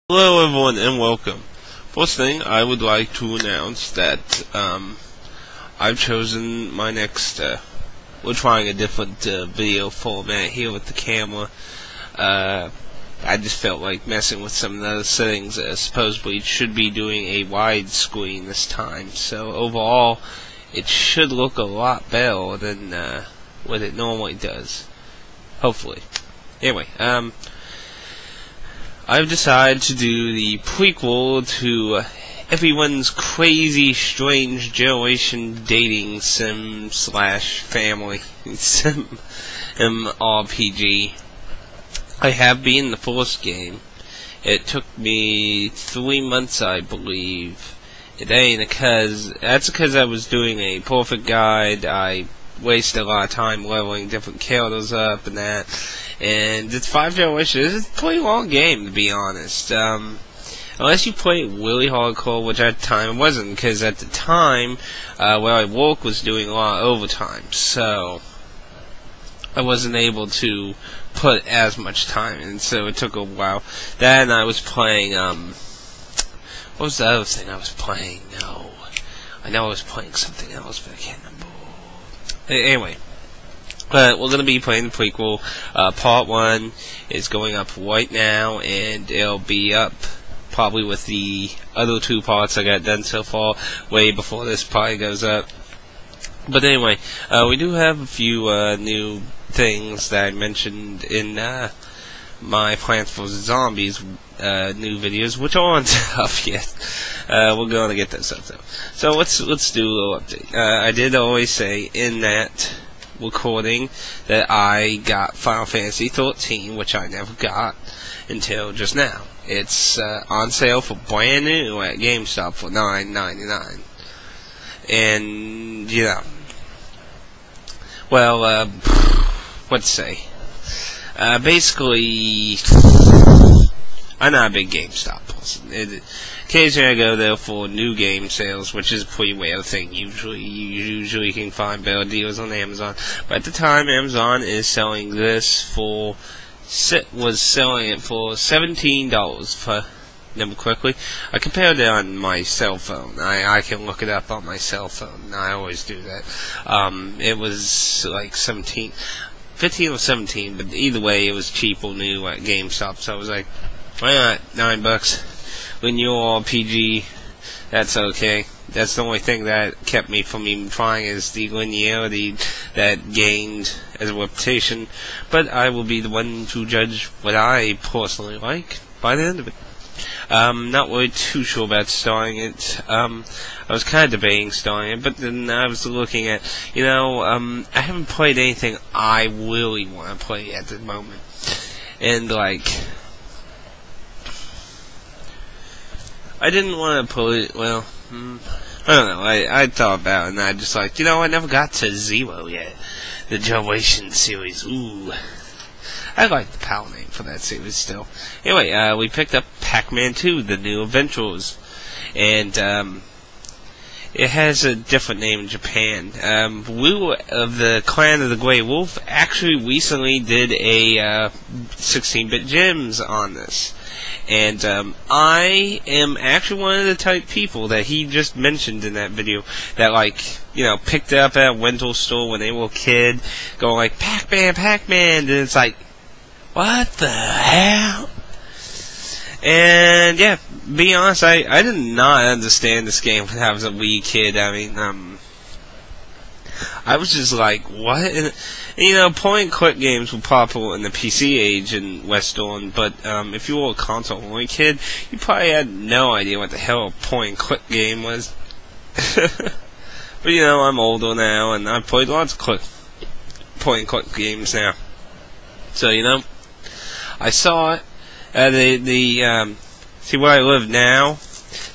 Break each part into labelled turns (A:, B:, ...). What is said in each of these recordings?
A: Hello everyone and welcome. First thing, I would like to announce that I've chosen my next, we're trying a different video format here with the camera. I just felt like messing with some of the other settings. Supposedly it should be doing a widescreen this time, so overall it should look a lot better than what it normally does. Hopefully. Anyway, I've decided to do the prequel to everyone's crazy, strange generation dating sim slash family sim RPG. I have beaten the first game. It took me 3 months, I believe. That's because I was doing a perfect guide. I wasted a lot of time leveling different characters up and that. And it's 5 generations. It's a pretty long game, to be honest. Unless you play it really hardcore, which at the time it wasn't, because at the time where I work was doing a lot of overtime, so I wasn't able to put as much time in, so it took a while. Then I was playing, what was the other thing I was playing? No. I know I was playing something else, but I can't remember. Anyway. But we're going to be playing the prequel. Part 1 is going up right now, and it'll be up probably with the other 2 parts I got done so far, way before this probably goes up. But anyway, we do have a few new things that I mentioned in my Plants vs. Zombies new videos, which aren't up yet. We're going to get those up though. So let's do a little update. I did always say in that recording that I got Final Fantasy 13, which I never got until just now. It's on sale for brand new at GameStop for $9.99. And yeah, well, what to say? Basically, I'm not a big GameStop person. Occasionally I go there for new game sales, which is a pretty rare thing. You usually can find better deals on Amazon. But at the time, Amazon is selling this was selling it for $17, if I remember correctly. I compared it on my cell phone. I can look it up on my cell phone. I always do that. It was like 15 or 17, but either way, it was cheap or new at GameStop. So I was like, why not? $9. When you're RPG, that's okay. That's the only thing that kept me from even trying, is the linearity that gained as a reputation. But I will be the one to judge what I personally like by the end of it. Not really too sure about starting it. I was kind of debating starting it, but then I was looking at, I haven't played anything I really want to play at the moment. And I didn't want to put it, I don't know, I thought about it, and I just I never got to Zero yet. The Generation series, ooh. I like the PAL name for that series still. Anyway, we picked up Pac-Man 2, The New Adventures, and, it has a different name in Japan. Wu of the Clan of the Grey Wolf actually recently did a 16-bit gems on this. And I am actually one of the type people that he just mentioned in that video that picked it up at a rental store when they were a kid, going like, Pac-Man, Pac-Man, and it's like, what the hell? And yeah, be honest, I did not understand this game when I was a wee kid. I mean, I was just like, what? And, point-and-click games were popular in the PC age in West Dawn, but if you were a console-only kid, you probably had no idea what the hell a point-and-click game was. But, I'm older now, and I've played lots of point-and-click games now. So, I saw it. See where I live now?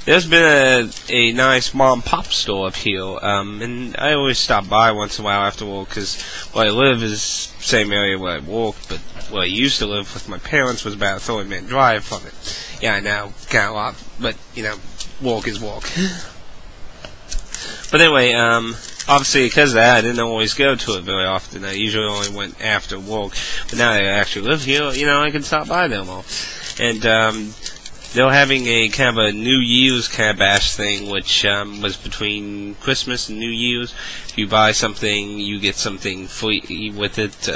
A: There's been a nice mom-and-pop store up here, and I always stop by once in a while after work, because where I live is the same area where I work, but where I used to live with my parents was about a 30-minute drive from it. Yeah, I know, kind of a lot, but, work is work. But anyway, obviously because of that, I didn't always go to it very often. I usually only went after work, but now that I actually live here, I can stop by them all. And, they were having a kind of a New Year's kind of bash thing, which was between Christmas and New Year's. If you buy something, you get something free with it.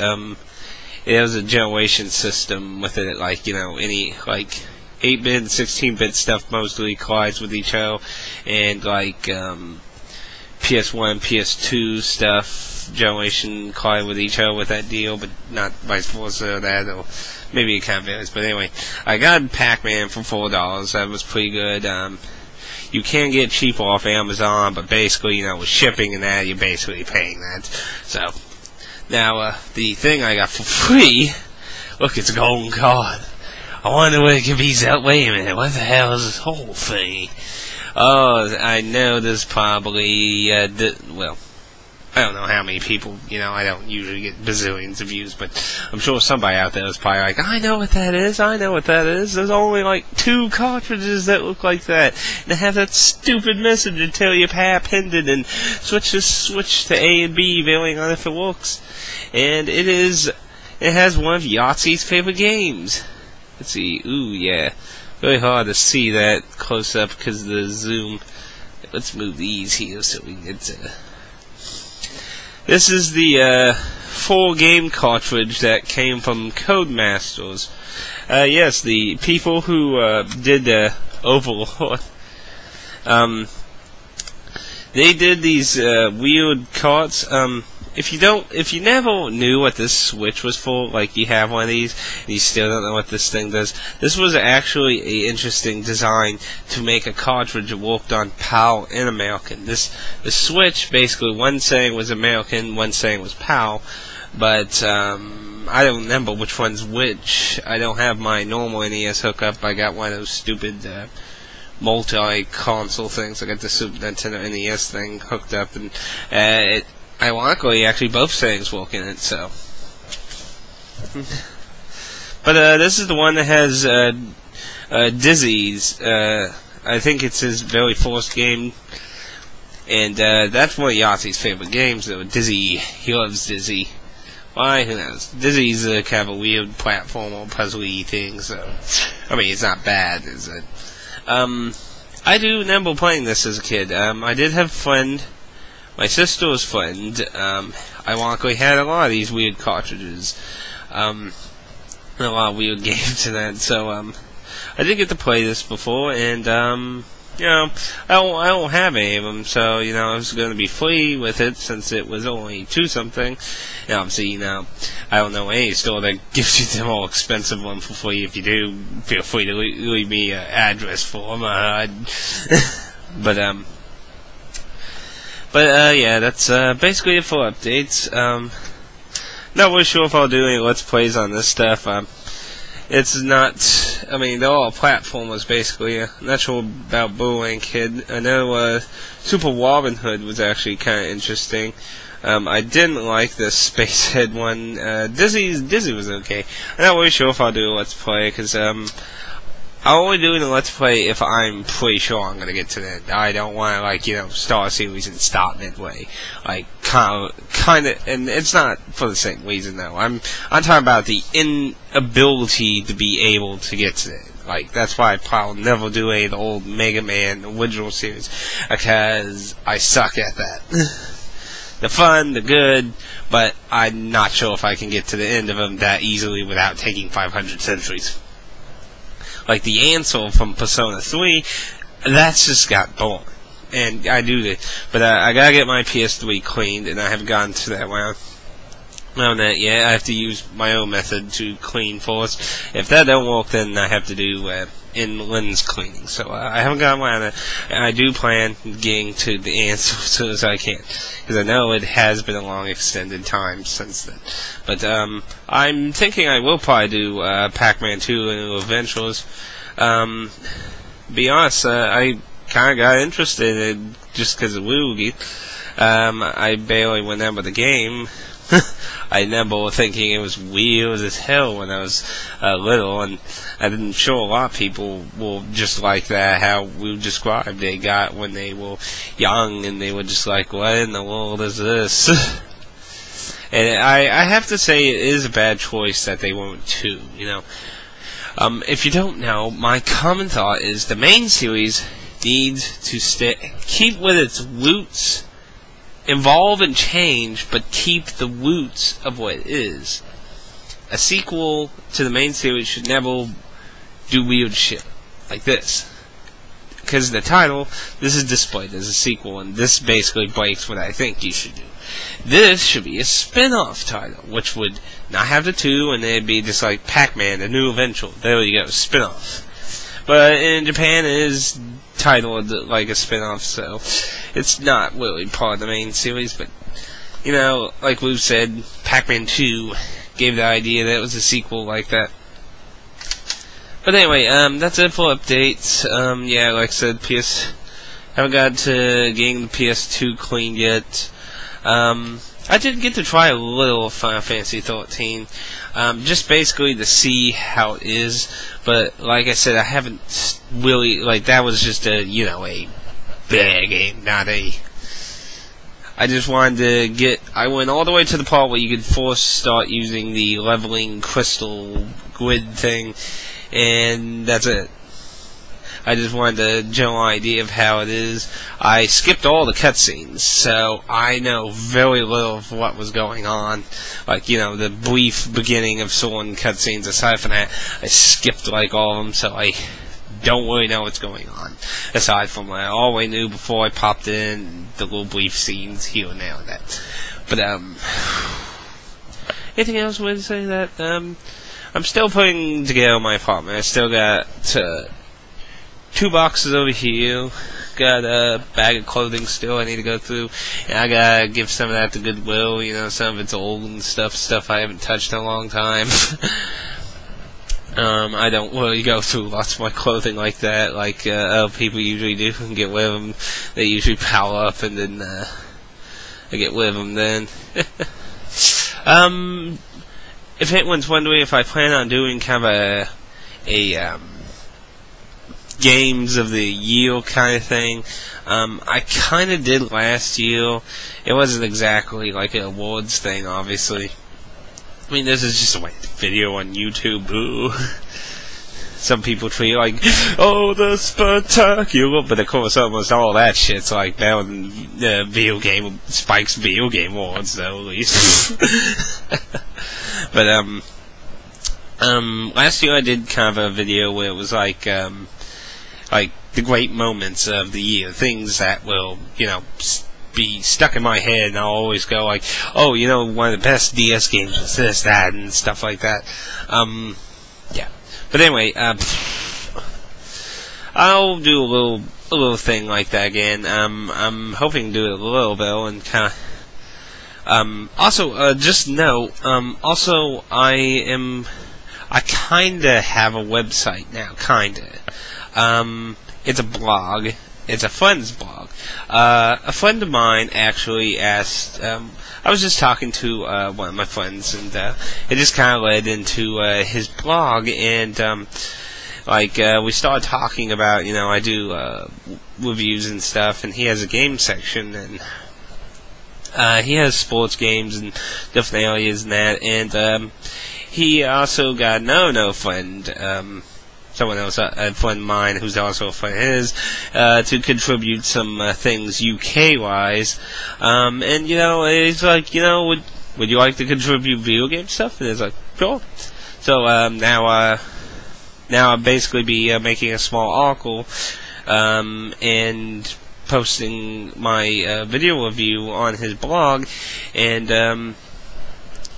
A: It was a generation system with it, like, any, like, 8-bit, 16-bit stuff mostly collides with each other, and, like, PS1, PS2 stuff, generation collide with each other with that deal, but not vice versa, or maybe it kind of varies. But anyway, I got Pac-Man for $4, that was pretty good. You can get cheap off Amazon, but basically, with shipping and that, you're basically paying that. So, now, the thing I got for free, look, it's a golden card. I wonder what it could be. Wait a minute, what the hell is this whole thing? Oh, I know there's probably, well, I don't know how many people, I don't usually get bazillions of views, but I'm sure somebody out there is probably like, I know what that is, there's only like 2 cartridges that look like that, and they have that stupid message to tell you Pat pinned it, and switch to A and B, varying on if it works, and it has one of Yahtzee's favorite games. Let's see, ooh, yeah, really hard to see that close up because of the zoom. Let's move these here so we can get to... This is the full game cartridge that came from Codemasters. Yes, the people who did Overlord. They did these weird carts. If you never knew what this switch was for, like you have one of these, and you still don't know what this thing does, this was actually an interesting design to make a cartridge that worked on PAL and American. The switch, basically, one saying was American, one saying was PAL, but I don't remember which one's which. I don't have my normal NES hookup. I got one of those stupid multi-console things. I got the Super Nintendo NES thing hooked up, and ironically, actually, both settings work in it, so. But, this is the one that has, Dizzy's, I think it's his very first game, and, that's one of Yahtzee's favorite games, though. Dizzy, he loves Dizzy. Why? Who knows? Dizzy's a kind of a weird platformer, puzzly thing, so. I mean, it's not bad, is it? I do remember playing this as a kid. I did have a friend. My sister's friend, ironically, had a lot of these weird cartridges, and a lot of weird games in that, so, I did get to play this before, and, I don't have any of them, so, I was going to be free with it, since it was only 2-something, and obviously, I don't know any store that gives you the more expensive one for free. If you do, feel free to leave me an address for them, But, yeah, that's, basically it for updates. Not really sure if I'll do any Let's Plays on this stuff. It's not, I mean, they're all platformers, basically. I'm not sure about Boomerang Kid. I know, Super Robin Hood was actually kind of interesting. I didn't like the Spacehead one. Dizzy was okay. I'm not really sure if I'll do a Let's Play, because, I'll only do the Let's Play if I'm pretty sure I'm gonna get to the end. I don't want to, like, start a series and stop midway. Like, kinda, and it's not for the same reason, though. I'm talking about the inability to be able to get to the end. Like, that's why I probably never do any of the old Mega Man original series, because I suck at that. The fun, the good, but I'm not sure if I can get to the end of them that easily without taking 500 centuries. Like the answer from Persona 3, that's just got boring. And I do this. But I gotta get my PS3 cleaned, and I haven't gotten to that round. On that yet. I have to use my own method to clean first. If that don't work, then I have to do in-lens cleaning. So I haven't gotten around to that. And I do plan getting to the answer as soon as I can. Because I know it has been a long extended time since then. But I'm thinking I will probably do Pac-Man 2 and Adventures. Be honest, I kind of got interested in it just because of Woogie. I barely remember the game. I remember thinking it was weird as hell when I was little, and I'm sure a lot of people were just like that, how we described they got when they were young, and they were just like, what in the world is this? And I have to say it is a bad choice that they weren't 2, If you don't know, my common thought is the main series needs to keep with its roots, evolve and change, but keep the roots of what it is. A sequel to the main series should never do weird shit like this. Because the title, this is displayed as a sequel, and this basically breaks what I think you should do. This should be a spin-off title, which would not have the 2, and it'd be just like Pac-Man, the new adventure. There you go, spin-off. But in Japan, it is titled like a spin-off, so it's not really part of the main series. But, you know, like Lou said, Pac-Man 2 gave the idea that it was a sequel like that. But anyway, that's it for updates. Yeah, like I said, haven't got to getting the PS2 cleaned yet. I did get to try a little Final Fantasy 13, just basically to see how it is, but like I said, I haven't really, like, that was just a, you know, a bad game, not a... I just wanted to I went all the way to the part where you could start using the leveling crystal grid thing, and that's it. I just wanted a general idea of how it is. I skipped all the cutscenes, so I know very little of what was going on. Like, you know, the brief beginning of certain cutscenes. Aside from that, I skipped like all of them, so I don't really know what's going on. Aside from what I always knew before I popped in, the little brief scenes here and there and that. But, anything else I would say that, I'm still putting together my apartment. I still got 2 boxes over here. Got a bag of clothing still I need to go through. And I gotta give some of that to Goodwill. You know, some of it's old and stuff I haven't touched in a long time. I don't really go through lots of my clothing like that, like people usually do, and get rid of them. They usually pile up, and then I get rid of them then. If anyone's wondering if I plan on doing kind of a games of the year kind of thing, I kind of did last year. It wasn't exactly like an awards thing, obviously. I mean, this is just a video on YouTube. Ooh. Some people treat it like, oh, the spectacular, but of course almost all that shit's like better than video game, Spike's video game awards, though, at least. But, last year I did kind of a video where it was like the great moments of the year, things that will, you know, be stuck in my head, and I'll always go like, oh, you know, one of the best DS games was this, that, and stuff like that. Yeah. But anyway, I'll do a little thing like that again. I'm hoping to do it a little bit, and kind of, also, just know, also, I kinda have a website now, kinda. It's a blog. It's a friend's blog. A friend of mine actually asked, I was just talking to one of my friends, and it just kind of led into his blog, and we started talking about, you know, I do reviews and stuff, and he has a game section, and he has sports games and different areas and that, and he also got no friend, someone else, a friend of mine who's also a friend of his, to contribute some things UK-wise. And, you know, he's like, you know, would you like to contribute video game stuff? And it's like, sure. So, now I'll basically be making a small article, and posting my video review on his blog, and,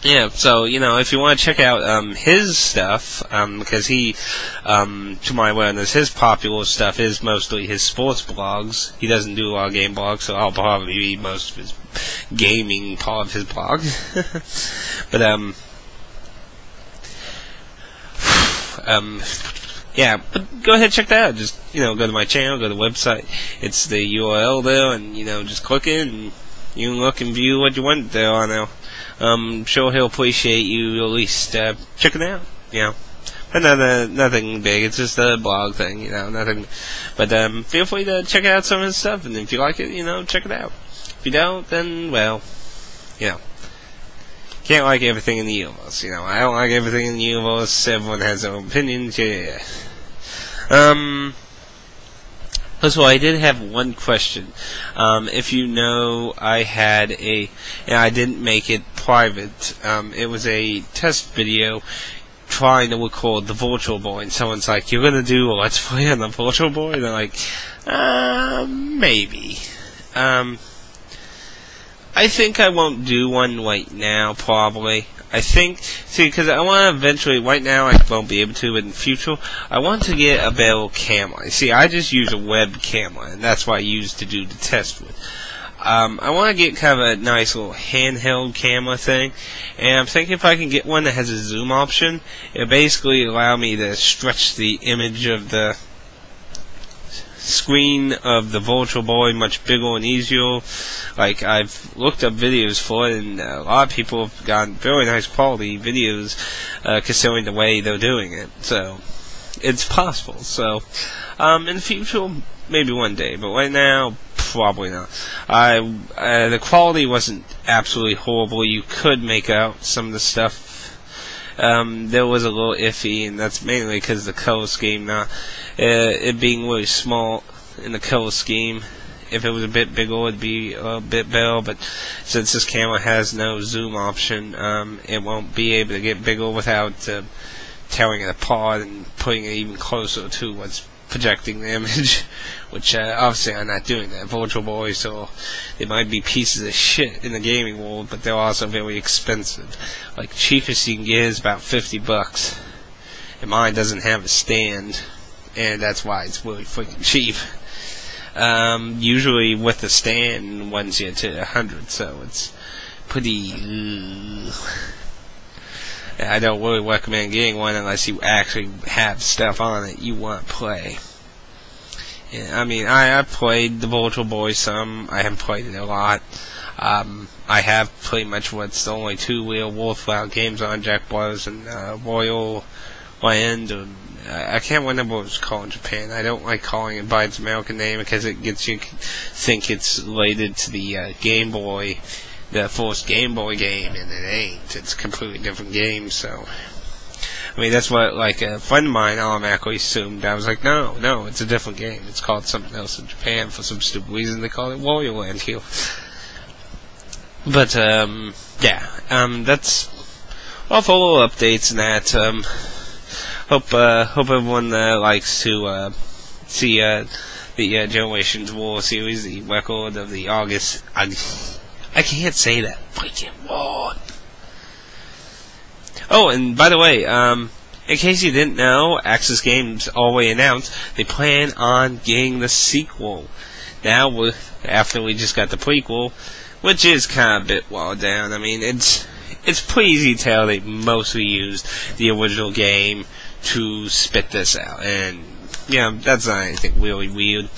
A: yeah, so, you know, if you want to check out his stuff, because he, to my awareness, his popular stuff is mostly his sports blogs. He doesn't do a lot of game blogs, so I'll probably read most of his gaming part of his blog. But, yeah, but go ahead and check that out. Just, you know, go to my channel, go to the website. It's the URL there, and, you know, just click it, and you can look and view what you want there on there. Sure he'll appreciate you at least checking it out, you know. But nothing big, it's just a blog thing, you know, nothing. But feel free to check out some of his stuff, and if you like it, you know, check it out. If you don't, then, well, you know, can't like everything in the universe. You know, I don't like everything in the universe. Everyone has their own opinions. Yeah. So I did have one question. If you know, I had I didn't make it private. It was a test video trying to record the Virtual Boy, and someone's like, "You're gonna do a Let's Play on the Virtual Boy?" And they're like, maybe. I think I won't do one right now, probably. I think, because I want to eventually, right now I won't be able to, but in the future, I want to get a better camera. See, I just use a web camera, and that's what I use to do the test with. I want to get kind of a nice little handheld camera thing, and I'm thinking if I can get one that has a zoom option, it'll basically allow me to stretch the image of the screen of the Virtual Boy much bigger and easier. Like, I've looked up videos for it, and a lot of people have gotten very nice quality videos, considering the way they're doing it. So, it's possible. So, in the future, maybe one day, but right now, probably not. The quality wasn't absolutely horrible. You could make out some of the stuff. There was a little iffy, and that's mainly because the color scheme, it being really small in the color scheme. If it was a bit bigger, it'd be a bit better, but since this camera has no zoom option, it won't be able to get bigger without tearing it apart and putting it even closer to what's projecting the image, which obviously I'm not doing that. Virtual Boys, so they might be pieces of shit in the gaming world, but they're also very expensive. Like, cheapest you can get is about $50, and mine doesn't have a stand, and that's why it's really freaking cheap. Usually with the stand, ones get to $100, so it's pretty. I don't really recommend getting one unless you actually have stuff on it you want to play. Yeah, I mean, I've played the Virtual Boy some. I haven't played it a lot. I have pretty much what's the only two real worthwhile games on Jack Bros. And Royal Land. I can't remember what it's called in Japan. I don't like calling it by its American name because it gets you think it's related to the Game Boy, the first Game Boy game, and it ain't. It's a completely different game, so. I mean, that's what, like, a friend of mine automatically assumed. I was like, no, it's a different game. It's called something else in Japan. For some stupid reason, they call it Warrior Land here. But, yeah, that's all for little updates and that. Hope everyone likes to see the Generations War series, the record of the August. I can't say that freaking word. Oh, and by the way, in case you didn't know, Axis Games already announced they plan on getting the sequel. Now, after we just got the prequel, which is kind of a bit watered down. I mean, it's pretty easy to tell they mostly used the original game to spit this out, and yeah, that's not anything really weird.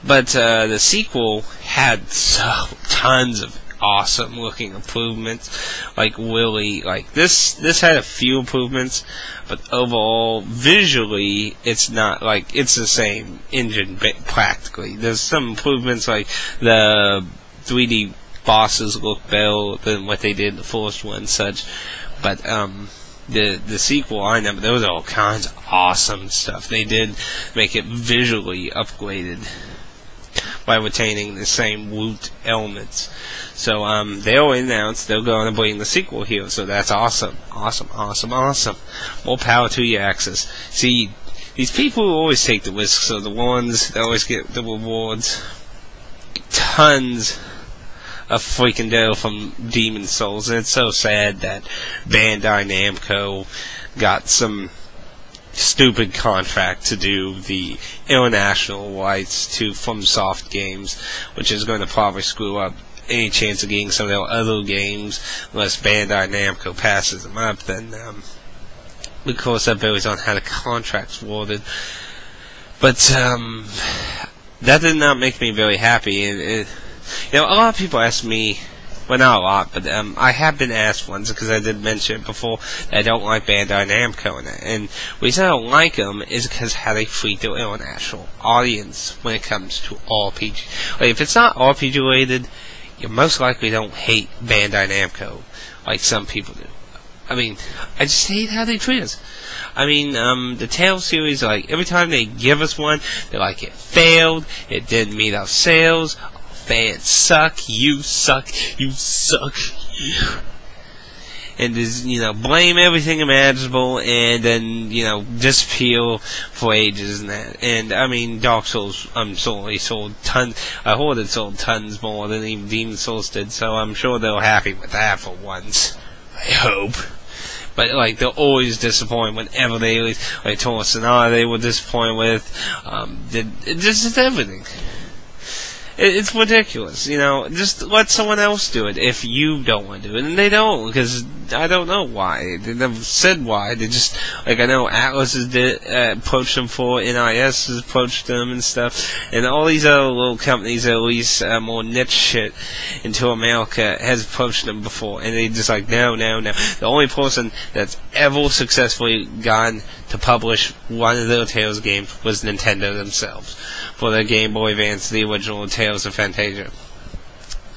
A: But the sequel had tons of awesome looking improvements. Like, really, like this had a few improvements, but overall, visually, it's not like it's the same engine practically. There's some improvements, like the 3D bosses look better than what they did in the first one, such. But the sequel, I know, there was all kinds of awesome stuff. They did make it visually upgraded by retaining the same root elements. So they already announced they're going to bring the sequel here, so that's awesome. Awesome. More power to you, Axis. See, these people who always take the risks are the ones that always get the rewards. Tons of freaking dough from Demon Souls, and it's so sad that Bandai Namco got some stupid contract to do the international rights to FromSoft games, which is going to probably screw up any chance of getting some of their other games unless Bandai Namco passes them up. Then of course that varies on how the contract's worded, but that did not make me very happy. And you know, a lot of people ask me, well, not a lot, but I have been asked once, because I did mention it before, that I don't like Bandai Namco in it. And the reason I don't like them is because how they treat their international audience when it comes to RPG. Like, if it's not RPG related, you most likely don't hate Bandai Namco like some people do. I mean, I just hate how they treat us. I mean, the Tales series, like, every time they give us one, they're like, it failed, it didn't meet our sales, fans suck, you suck, you suck. And just, blame everything imaginable, and then, disappear for ages and that. And, I mean, Dark Souls, sold tons, I heard it sold tons more than even Demon Souls did, so I'm sure they're happy with that for once. I hope. But, like, they're always disappointed whenever they release. Like, Tor Sonata they were disappointed with. Just everything. It's ridiculous, Just let someone else do it if you don't want to do it. And they don't, because I don't know why. They never said why. They just, like, I know Atlas has approached them for, NIS has approached them and stuff. And all these other little companies that release more niche shit into America has approached them before. And they just like, no. The only person that's ever successfully gone to publish one of their Tales games was Nintendo themselves. For their Game Boy Advance, the original Tales of Fantasia.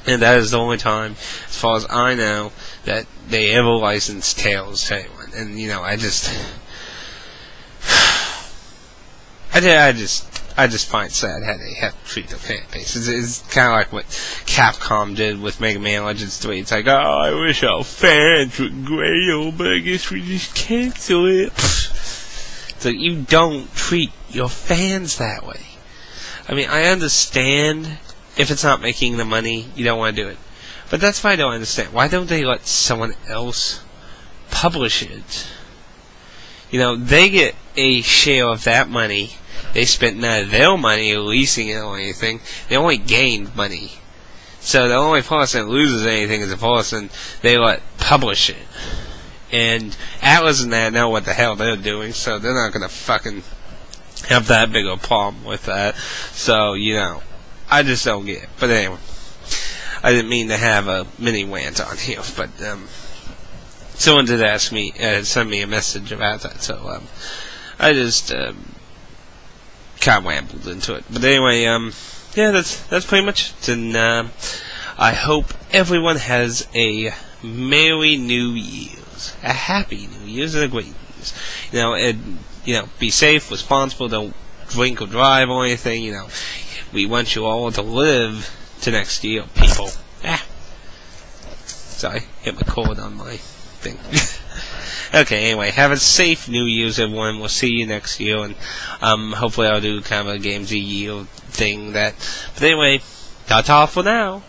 A: And that is the only time, as far as I know, that they ever licensed Tales to anyone. And, I just find it sad how they have to treat their fan base. It's kind of like what Capcom did with Mega Man Legends 3. It's like, oh, I wish our fans were great, but I guess we just cancel it. So you don't treat your fans that way. I mean, I understand if it's not making the money, you don't want to do it. But that's why I don't understand. Why don't they let someone else publish it? They get a share of that money. They spent none of their money releasing it or anything. They only gained money. So the only person that loses anything is the person they let publish it. And Atlas and that know what the hell they're doing, so they're not going to fucking have that big of a problem with that. So, I just don't get it. But anyway, I didn't mean to have a mini rant on here, but someone did ask me, send me a message about that, so I just kind of rambled into it. But anyway, yeah, that's pretty much it. And I hope everyone has a Merry New Year's, a Happy New Year's, and a great New Year's. Be safe, responsible, don't drink or drive or anything, We want you all to live to next year, people. Sorry, hit my cord on my thing. Okay, anyway, have a safe New Year's, everyone. We'll see you next year, and hopefully I'll do kind of a Games a Year thing But anyway, ta-ta for now.